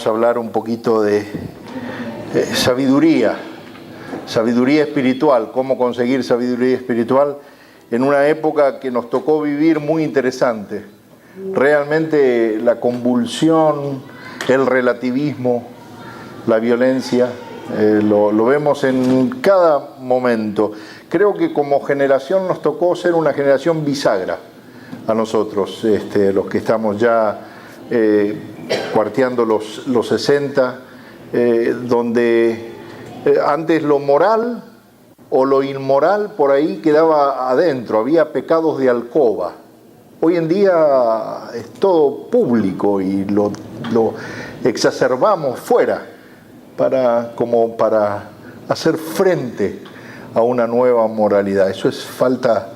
vamos a hablar un poquito de sabiduría espiritual, cómo conseguir sabiduría espiritual en una época que nos tocó vivir muy interesante. Realmente la convulsión, el relativismo, la violencia, lo vemos en cada momento. Creo que como generación nos tocó ser una generación bisagra a nosotros, los que estamos ya cuarteando los 60, donde antes lo moral o lo inmoral por ahí quedaba adentro, había pecados de alcoba. Hoy en día es todo público y lo exacerbamos fuera como para hacer frente a una nueva moralidad. Eso es falta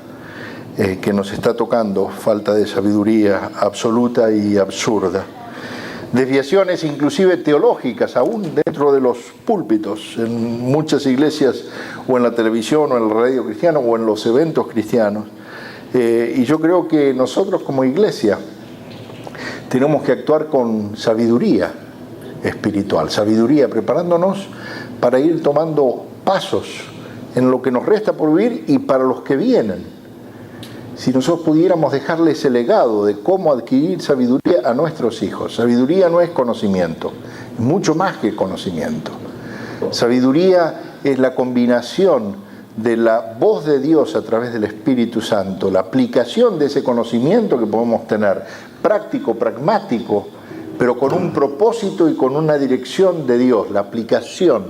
que nos está tocando, falta de sabiduría absoluta y absurda. Desviaciones inclusive teológicas, aún dentro de los púlpitos, en muchas iglesias o en la televisión o en el radio cristiano o en los eventos cristianos. Y yo creo que nosotros como iglesia tenemos que actuar con sabiduría espiritual, sabiduría, preparándonos para ir tomando pasos en lo que nos resta por vivir y para los que vienen. Si nosotros pudiéramos dejarle ese legado de cómo adquirir sabiduría a nuestros hijos. Sabiduría no es conocimiento, es mucho más que conocimiento. Sabiduría es la combinación de la voz de Dios a través del Espíritu Santo, la aplicación de ese conocimiento que podemos tener, práctico, pragmático, pero con un propósito y con una dirección de Dios, la aplicación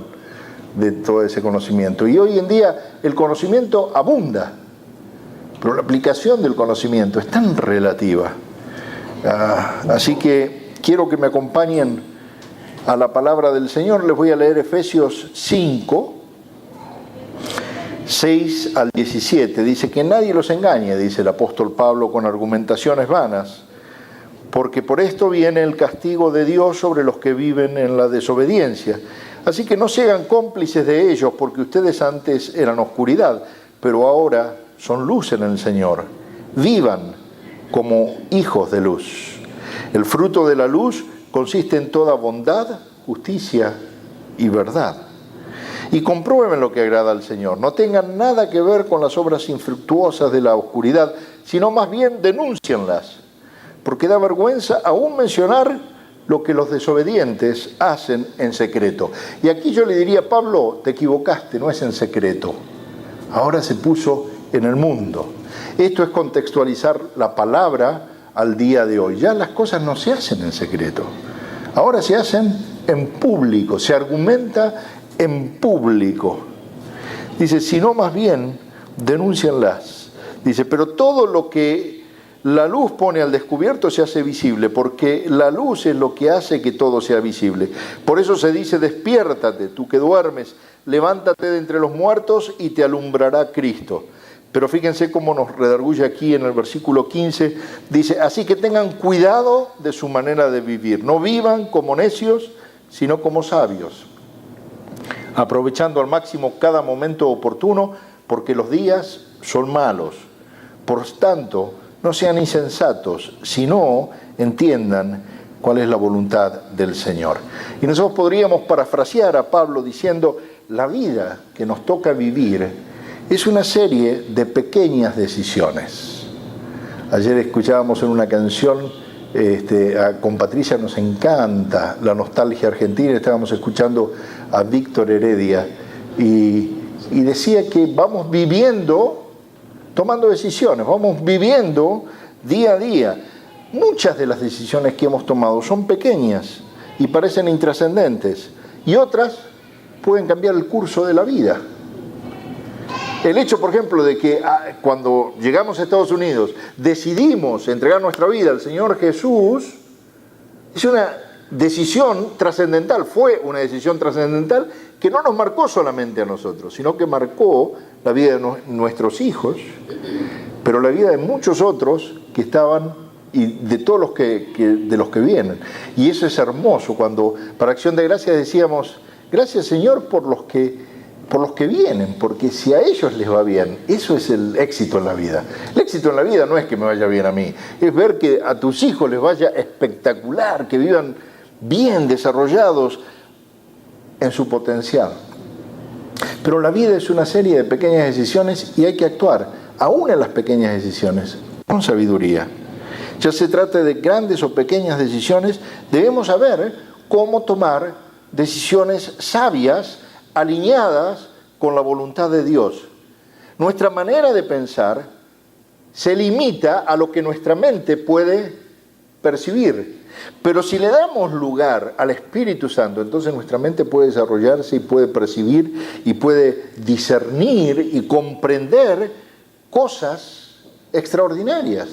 de todo ese conocimiento. Y hoy en día el conocimiento abunda, pero la aplicación del conocimiento es tan relativa. Así que quiero que me acompañen a la palabra del Señor. Les voy a leer Efesios 5, 6 al 17. Dice que nadie los engañe, dice el apóstol Pablo, con argumentaciones vanas, porque por esto viene el castigo de Dios sobre los que viven en la desobediencia. Así que no se hagan cómplices de ellos, porque ustedes antes eran oscuridad, pero ahora son luz en el Señor. Vivan como hijos de luz. El fruto de la luz consiste en toda bondad, justicia y verdad. Y comprueben lo que agrada al Señor. No tengan nada que ver con las obras infructuosas de la oscuridad, sino más bien denúncienlas, porque da vergüenza aún mencionar lo que los desobedientes hacen en secreto. Y aquí yo le diría, Pablo, te equivocaste, no es en secreto. Ahora se puso en el mundo. Esto es contextualizar la palabra al día de hoy. Ya las cosas no se hacen en secreto. Ahora se hacen en público, se argumenta en público. Dice, sino más bien, denúncienlas. Dice, pero todo lo que la luz pone al descubierto se hace visible, porque la luz es lo que hace que todo sea visible. Por eso se dice, despiértate, tú que duermes, levántate de entre los muertos y te alumbrará Cristo. Pero fíjense cómo nos redarguye aquí en el versículo 15, dice, así que tengan cuidado de su manera de vivir, no vivan como necios, sino como sabios, aprovechando al máximo cada momento oportuno, porque los días son malos. Por tanto, no sean insensatos, sino entiendan cuál es la voluntad del Señor. Y nosotros podríamos parafrasear a Pablo diciendo, la vida que nos toca vivir es una serie de pequeñas decisiones. Ayer escuchábamos en una canción, con Patricia nos encanta la nostalgia argentina, estábamos escuchando a Víctor Heredia y decía que vamos viviendo, tomando decisiones, vamos viviendo día a día. Muchas de las decisiones que hemos tomado son pequeñas y parecen intrascendentes, y otras pueden cambiar el curso de la vida. El hecho, por ejemplo, de que cuando llegamos a Estados Unidos decidimos entregar nuestra vida al Señor Jesús, es una decisión trascendental, fue una decisión trascendental que no nos marcó solamente a nosotros, sino que marcó la vida de nuestros hijos, pero la vida de muchos otros que estaban y de todos los de los que vienen. Y eso es hermoso, cuando para Acción de Gracias decíamos, gracias Señor por los que vienen, porque si a ellos les va bien, eso es el éxito en la vida. El éxito en la vida no es que me vaya bien a mí, es ver que a tus hijos les vaya espectacular, que vivan bien desarrollados en su potencial. Pero la vida es una serie de pequeñas decisiones y hay que actuar, aún en las pequeñas decisiones, con sabiduría. Ya se trate de grandes o pequeñas decisiones, debemos saber cómo tomar decisiones sabias, alineadas con la voluntad de Dios. Nuestra manera de pensar se limita a lo que nuestra mente puede percibir. Pero si le damos lugar al Espíritu Santo, entonces nuestra mente puede desarrollarse y puede percibir y puede discernir y comprender cosas extraordinarias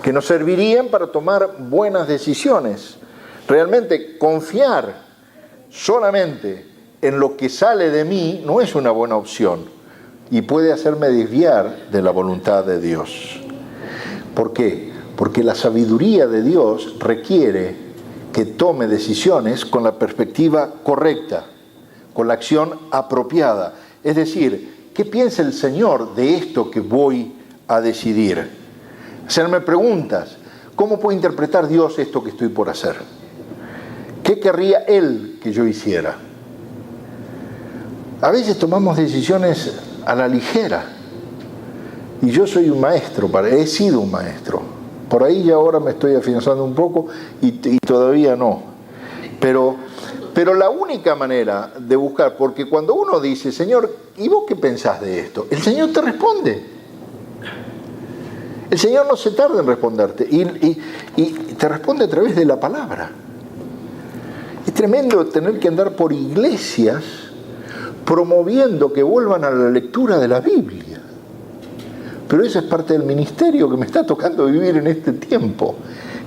que nos servirían para tomar buenas decisiones. Realmente confiar solamente en lo que sale de mí no es una buena opción y puede hacerme desviar de la voluntad de Dios. ¿Por qué? Porque la sabiduría de Dios requiere que tome decisiones con la perspectiva correcta, con la acción apropiada. Es decir, ¿qué piensa el Señor de esto que voy a decidir? Hacerme preguntas. ¿Cómo puede interpretar Dios esto que estoy por hacer? ¿Qué querría Él que yo hiciera? A veces tomamos decisiones a la ligera. Y yo soy un maestro, he sido un maestro. Por ahí ya ahora me estoy afianzando un poco y todavía no. Pero la única manera de buscar, porque cuando uno dice, Señor, ¿y vos qué pensás de esto? El Señor te responde. El Señor no se tarda en responderte y te responde a través de la palabra. Es tremendo tener que andar por iglesias promoviendo que vuelvan a la lectura de la Biblia. Pero eso es parte del ministerio que me está tocando vivir en este tiempo.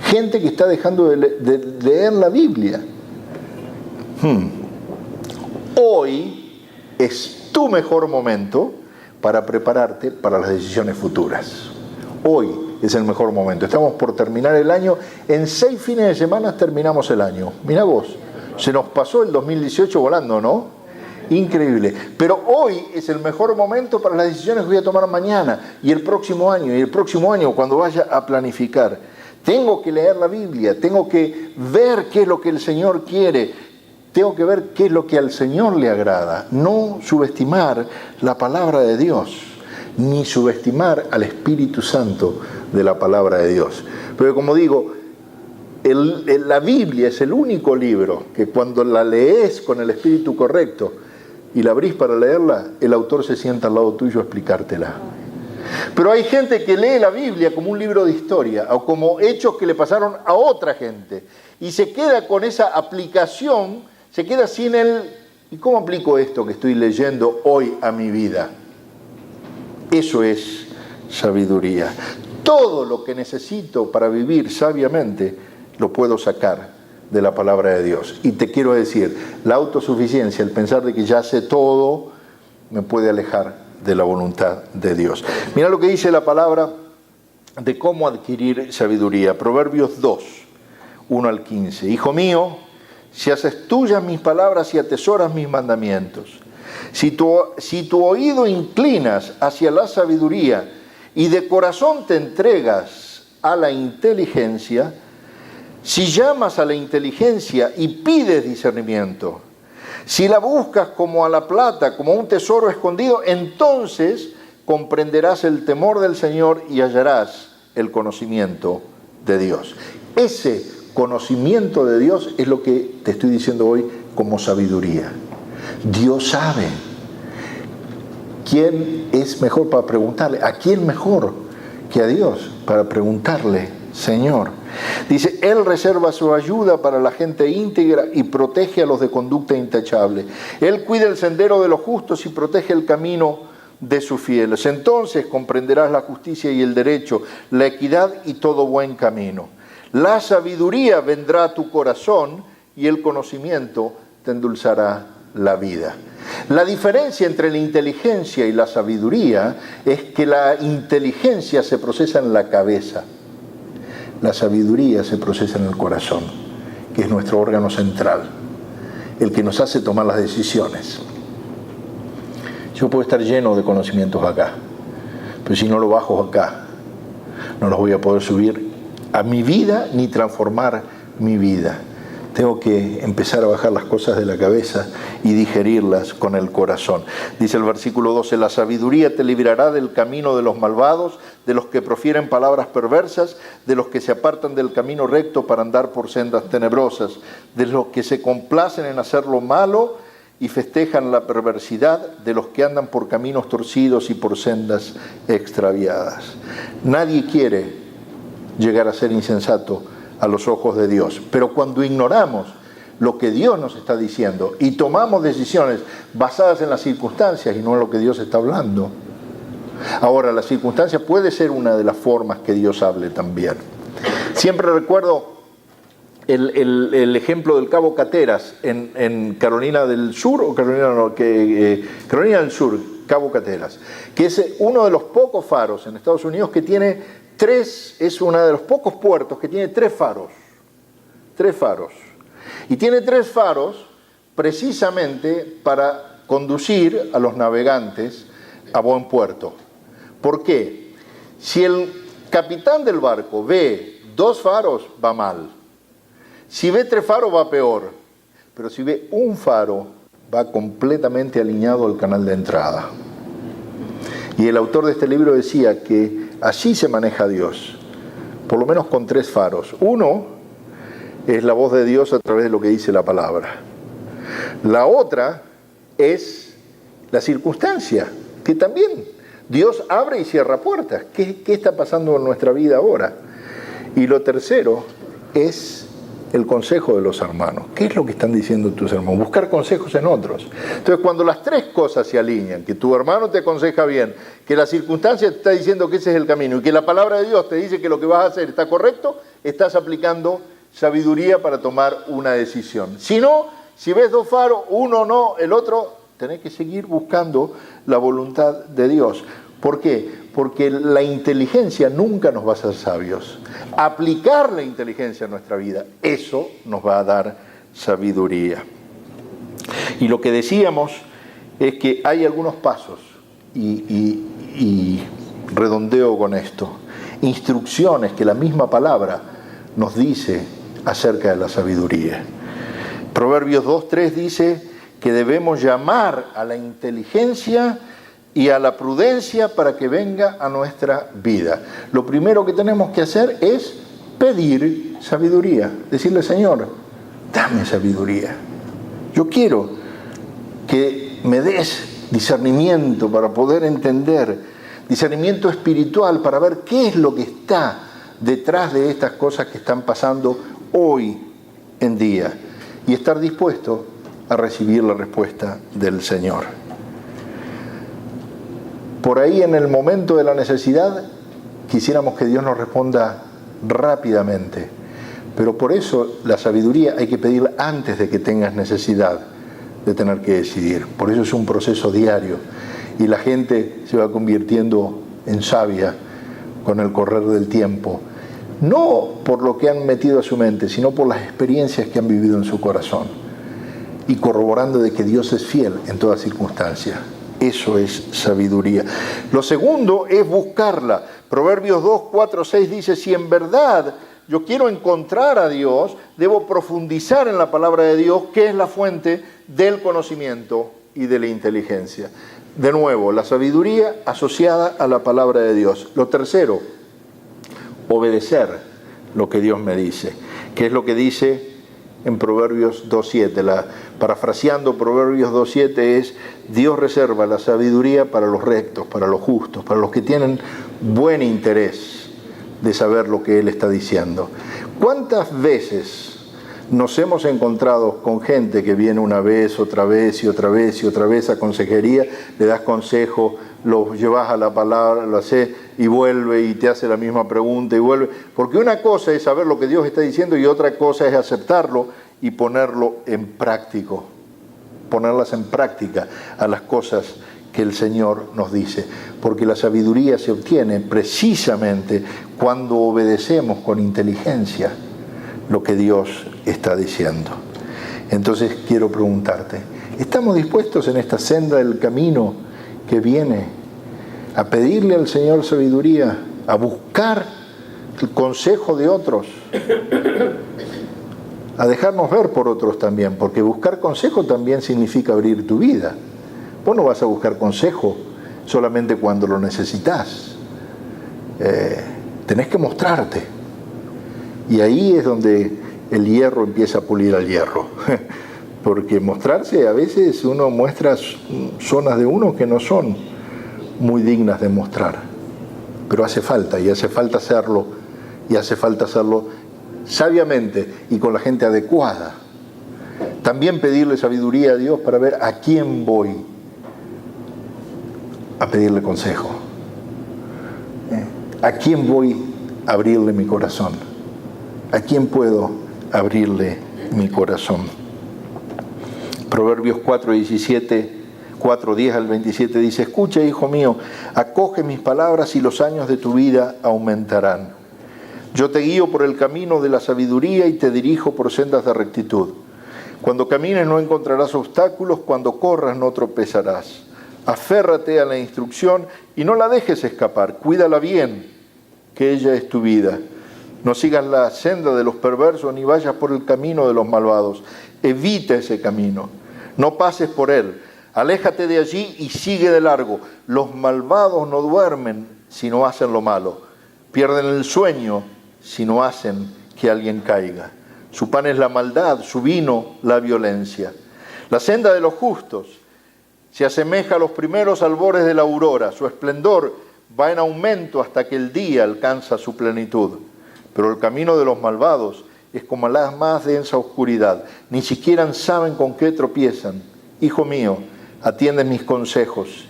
Gente que está dejando de leer la Biblia. Hoy es tu mejor momento para prepararte para las decisiones futuras. Hoy es el mejor momento. Estamos por terminar el año. En 6 fines de semana terminamos el año. Mirá vos, se nos pasó el 2018 volando, ¿no? Increíble. Pero hoy es el mejor momento para las decisiones que voy a tomar mañana y el próximo año. Y el próximo año cuando vaya a planificar. Tengo que leer la Biblia. Tengo que ver qué es lo que el Señor quiere. Tengo que ver qué es lo que al Señor le agrada. No subestimar la palabra de Dios, ni subestimar al Espíritu Santo de la palabra de Dios. Pero como digo, la Biblia es el único libro que cuando la lees con el espíritu correcto y la abrís para leerla, el autor se sienta al lado tuyo a explicártela. Pero hay gente que lee la Biblia como un libro de historia o como hechos que le pasaron a otra gente y se queda con esa aplicación, se queda sin ¿y cómo aplico esto que estoy leyendo hoy a mi vida? Eso es sabiduría. Todo lo que necesito para vivir sabiamente lo puedo sacar de la palabra de Dios. Y te quiero decir, la autosuficiencia, el pensar de que ya sé todo, me puede alejar de la voluntad de Dios. Mira lo que dice la palabra de cómo adquirir sabiduría. Proverbios 2, 1 al 15. Hijo mío, si haces tuyas mis palabras y atesoras mis mandamientos, si tu oído inclinas hacia la sabiduría y de corazón te entregas a la inteligencia, si llamas a la inteligencia y pides discernimiento, si la buscas como a la plata, como un tesoro escondido, entonces comprenderás el temor del Señor y hallarás el conocimiento de Dios. Ese conocimiento de Dios es lo que te estoy diciendo hoy como sabiduría. Dios sabe quién es mejor para preguntarle. ¿A quién mejor que a Dios para preguntarle, Señor? Dice, Él reserva su ayuda para la gente íntegra y protege a los de conducta intachable. Él cuida el sendero de los justos y protege el camino de sus fieles. Entonces comprenderás la justicia y el derecho, la equidad y todo buen camino. La sabiduría vendrá a tu corazón y el conocimiento te endulzará la vida. La diferencia entre la inteligencia y la sabiduría es que la inteligencia se procesa en la cabeza. La sabiduría se procesa en el corazón, que es nuestro órgano central, el que nos hace tomar las decisiones. Yo puedo estar lleno de conocimientos acá, pero si no lo bajo acá, no los voy a poder subir a mi vida ni transformar mi vida. Tengo que empezar a bajar las cosas de la cabeza y digerirlas con el corazón. Dice el versículo 12, la sabiduría te librará del camino de los malvados, de los que profieren palabras perversas, de los que se apartan del camino recto para andar por sendas tenebrosas, de los que se complacen en hacer lo malo y festejan la perversidad, de los que andan por caminos torcidos y por sendas extraviadas. Nadie quiere llegar a ser insensato a los ojos de Dios, pero cuando ignoramos lo que Dios nos está diciendo y tomamos decisiones basadas en las circunstancias y no en lo que Dios está hablando. Ahora, la circunstancia puede ser una de las formas que Dios hable también. Siempre recuerdo el ejemplo del Cabo Cateras en Carolina del Sur, o Carolina del Sur, Cabo Cateras, que es uno de los pocos faros en Estados Unidos que tiene es uno de los pocos puertos que tiene 3 faros. 3 faros. Y tiene 3 faros precisamente para conducir a los navegantes a buen puerto. ¿Por qué? Si el capitán del barco ve 2 faros, va mal. Si ve 3 faros, va peor. Pero si ve un faro, va completamente alineado al canal de entrada. Y el autor de este libro decía que así se maneja Dios, por lo menos con 3 faros. Uno es la voz de Dios a través de lo que dice la palabra. La otra es la circunstancia, que también Dios abre y cierra puertas. ¿Qué está pasando en nuestra vida ahora? Y lo tercero es el consejo de los hermanos. ¿Qué es lo que están diciendo tus hermanos? Buscar consejos en otros. Entonces, cuando las 3 cosas se alinean, que tu hermano te aconseja bien, que la circunstancia te está diciendo que ese es el camino y que la palabra de Dios te dice que lo que vas a hacer está correcto, estás aplicando sabiduría para tomar una decisión. Si no, si ves 2 faros, uno no, el otro, tenés que seguir buscando la voluntad de Dios. ¿Por qué? Porque la inteligencia nunca nos va a hacer sabios. Aplicar la inteligencia en nuestra vida, eso nos va a dar sabiduría. Y lo que decíamos es que hay algunos pasos, y redondeo con esto, instrucciones que la misma palabra nos dice acerca de la sabiduría. Proverbios 2:3 dice que debemos llamar a la inteligencia y a la prudencia para que venga a nuestra vida. Lo primero que tenemos que hacer es pedir sabiduría. Decirle, Señor, dame sabiduría. Yo quiero que me des discernimiento para poder entender, discernimiento espiritual para ver qué es lo que está detrás de estas cosas que están pasando hoy en día. Y estar dispuesto a recibir la respuesta del Señor. Por ahí en el momento de la necesidad quisiéramos que Dios nos responda rápidamente, pero por eso la sabiduría hay que pedirla antes de que tengas necesidad de tener que decidir. Por eso es un proceso diario y la gente se va convirtiendo en sabia con el correr del tiempo, no por lo que han metido a su mente, sino por las experiencias que han vivido en su corazón y corroborando de que Dios es fiel en toda circunstancia. Eso es sabiduría. Lo segundo es buscarla. Proverbios 2, 4, 6 dice, si en verdad yo quiero encontrar a Dios, debo profundizar en la palabra de Dios, que es la fuente del conocimiento y de la inteligencia. De nuevo, la sabiduría asociada a la palabra de Dios. Lo tercero, obedecer lo que Dios me dice, que es lo que dice en Proverbios 2.7, parafraseando Proverbios 2.7 es, Dios reserva la sabiduría para los rectos, para los justos, para los que tienen buen interés de saber lo que Él está diciendo. ¿Cuántas veces nos hemos encontrado con gente que viene una vez, otra vez y otra vez y otra vez a consejería, le das consejo, lo llevas a la palabra, lo haces y vuelve y te hace la misma pregunta y vuelve? Porque una cosa es saber lo que Dios está diciendo y otra cosa es aceptarlo y ponerlo en práctico, ponerlas en práctica a las cosas que el Señor nos dice. Porque la sabiduría se obtiene precisamente cuando obedecemos con inteligencia lo que Dios está diciendo. Entonces quiero preguntarte, ¿estamos dispuestos en esta senda del camino que viene a pedirle al Señor sabiduría, a buscar el consejo de otros? a dejarnos ver por otros también, porque buscar consejo también significa abrir tu vida. Vos no vas a buscar consejo solamente cuando lo necesitas. Tenés que mostrarte. Y ahí es donde el hierro empieza a pulir al hierro. Porque mostrarse, a veces uno muestra zonas de uno que no son muy dignas de mostrar. Pero hace falta, y hace falta hacerlo, y hace falta hacerlo sabiamente y con la gente adecuada. También pedirle sabiduría a Dios para ver a quién voy a pedirle consejo. ¿A quién voy a abrirle mi corazón? ¿A quién puedo abrirle mi corazón? Proverbios 4:10 al 27 dice: escucha, hijo mío, acoge mis palabras y los años de tu vida aumentarán. Yo te guío por el camino de la sabiduría y te dirijo por sendas de rectitud. Cuando camines no encontrarás obstáculos, cuando corras no tropezarás. Aférrate a la instrucción y no la dejes escapar, cuídala bien, que ella es tu vida. No sigas la senda de los perversos ni vayas por el camino de los malvados. Evita ese camino, no pases por él. Aléjate de allí y sigue de largo. Los malvados no duermen si no hacen lo malo. Pierden el sueño si no hacen que alguien caiga. Su pan es la maldad, su vino la violencia. La senda de los justos se asemeja a los primeros albores de la aurora. Su esplendor va en aumento hasta que el día alcanza su plenitud. Pero el camino de los malvados es como la más densa oscuridad. Ni siquiera saben con qué tropiezan. Hijo mío, atiende mis consejos.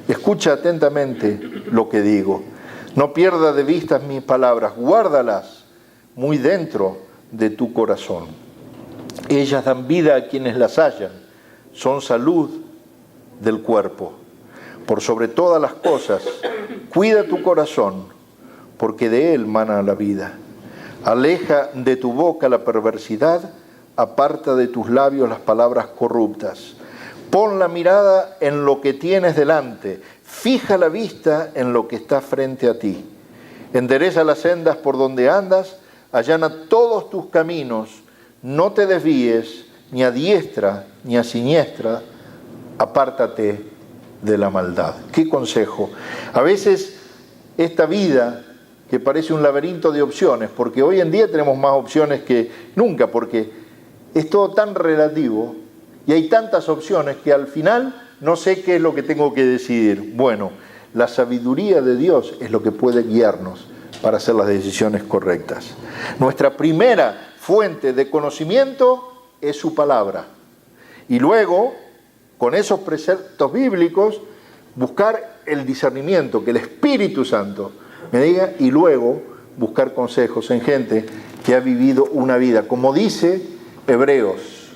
Escucha atentamente lo que digo. No pierdas de vista mis palabras. Guárdalas muy dentro de tu corazón. Ellas dan vida a quienes las hallan. Son salud del cuerpo. Por sobre todas las cosas, cuida tu corazón, porque de él mana la vida. Aleja de tu boca la perversidad, aparta de tus labios las palabras corruptas. Pon la mirada en lo que tienes delante, fija la vista en lo que está frente a ti. Endereza las sendas por donde andas, allana todos tus caminos, no te desvíes ni a diestra ni a siniestra, apártate de la maldad. ¿Qué consejo? A veces esta vida que parece un laberinto de opciones, porque hoy en día tenemos más opciones que nunca, porque es todo tan relativo y hay tantas opciones que al final no sé qué es lo que tengo que decidir. Bueno, la sabiduría de Dios es lo que puede guiarnos para hacer las decisiones correctas. Nuestra primera fuente de conocimiento es su palabra. Y luego, con esos preceptos bíblicos, buscar el discernimiento, que el Espíritu Santo me diga, y luego buscar consejos en gente que ha vivido una vida. Como dice Hebreos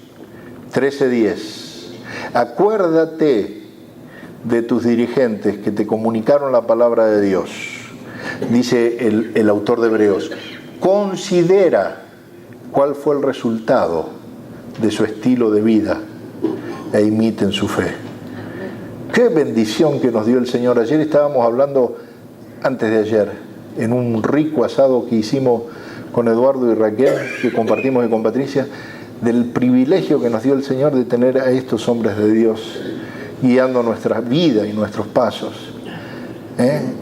13:10, acuérdate de tus dirigentes que te comunicaron la palabra de Dios. Dice el autor de Hebreos, considera cuál fue el resultado de su estilo de vida e imiten su fe. Qué bendición que nos dio el Señor. Ayer estábamos hablando, antes de ayer, en un rico asado que hicimos con Eduardo y Raquel, que compartimos con Patricia, del privilegio que nos dio el Señor de tener a estos hombres de Dios guiando nuestra vida y nuestros pasos.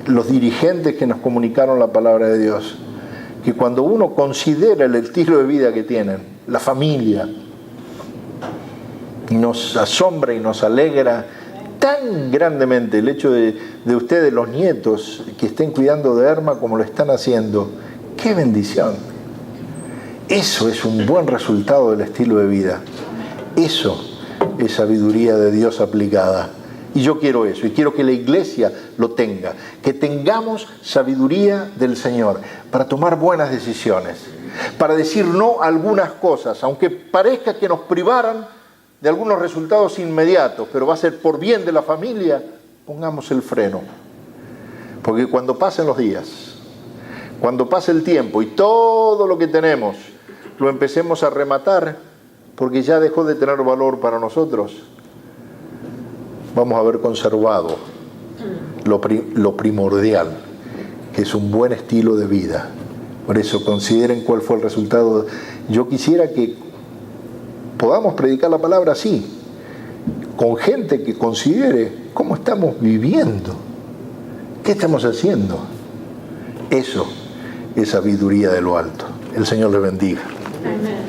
Los dirigentes que nos comunicaron la palabra de Dios, que cuando uno considera el estilo de vida que tienen, la familia, nos asombra y nos alegra tan grandemente el hecho de ustedes, los nietos, que estén cuidando de Erma como lo están haciendo. ¡Qué bendición! Eso es un buen resultado del estilo de vida. Eso es sabiduría de Dios aplicada. Y yo quiero eso, y quiero que la iglesia lo tenga, que tengamos sabiduría del Señor para tomar buenas decisiones, para decir no a algunas cosas, aunque parezca que nos privaran de algunos resultados inmediatos, pero va a ser por bien de la familia. Pongamos el freno, porque cuando pasen los días, cuando pase el tiempo y todo lo que tenemos lo empecemos a rematar, porque ya dejó de tener valor para nosotros, vamos a haber conservado lo primordial, que es un buen estilo de vida. Por eso consideren cuál fue el resultado. Yo quisiera que podamos predicar la palabra así, con gente que considere cómo estamos viviendo, qué estamos haciendo. Eso es sabiduría de lo alto. El Señor les bendiga. Amén.